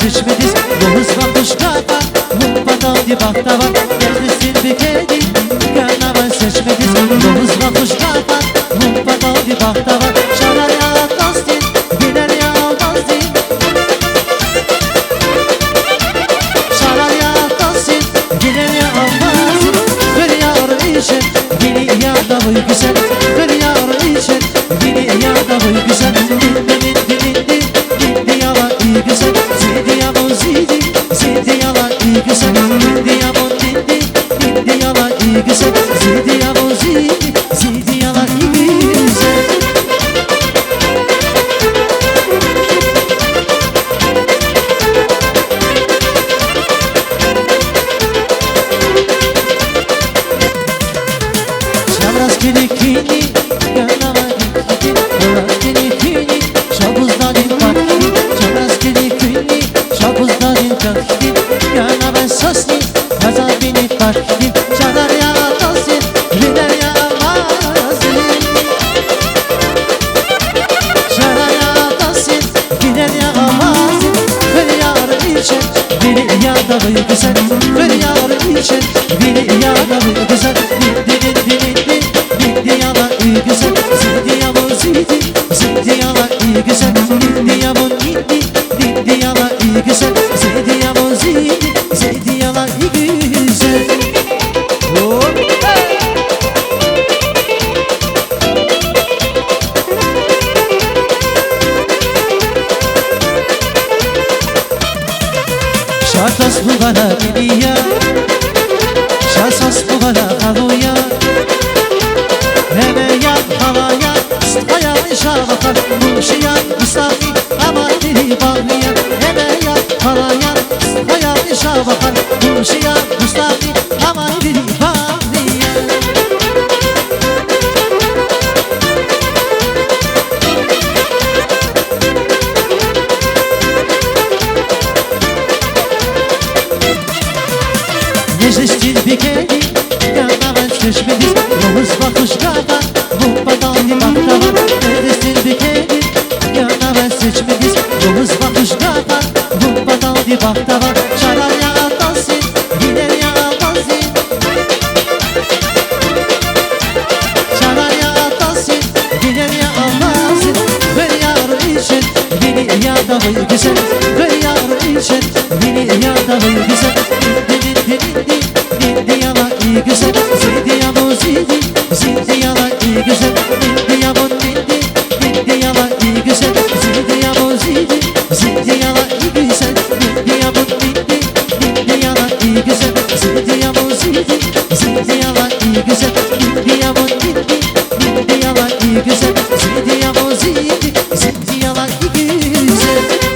seçmediz Yoluz bakmış kafa Humpada di baktava Neredesin bir kedi Gönlümü seçmediz Yoluz bakmış kafa Humpada di baktava Şanar ya tasdin Biler ya tasdin Şanar ya tasdin Biler ya tasdin Böyle yar için Beni ya da bu güzel Böyle yar için Beni ya da bu güzel Güzel, böyle yar için beni yana güzel, dindi yana güzel, zindi yana zindi yana güzel, dindi yana dindi yana güzel, zindi yana zindi yana güzel. Şartas bu bana diliya Şarsas bu bana haluya Hemen yan havaya Sıkaya işa bakar Muşiyan müsafi ama dili bağlıya Hemen yan havaya Sıkaya işa bakar Muşiyan müsafi ama dili bağlıya Meclistir bir kedi Yanına seçmediz Yoluz bakmış kafa Humpada di baktava Neredesin bir kedi Yanına seçmediz Yoluz bakmış kafa Humpada di baktava Şarar ya tasdin Gider ya tasdin Şarar ya tasdin Gider ya tasdin Böyle yar için Beni ya da bu güzel Böyle yar için Beni ya da bu güzel Dindi yana güzel, zindi yana zindi yana güzel, dindi yana dindi yana güzel, zindi yana zindi yana güzel, dindi yana dindi yana güzel, zindi yana zindi yana güzel, dindi yana dindi yana güzel, zindi yana zindi yana güzel.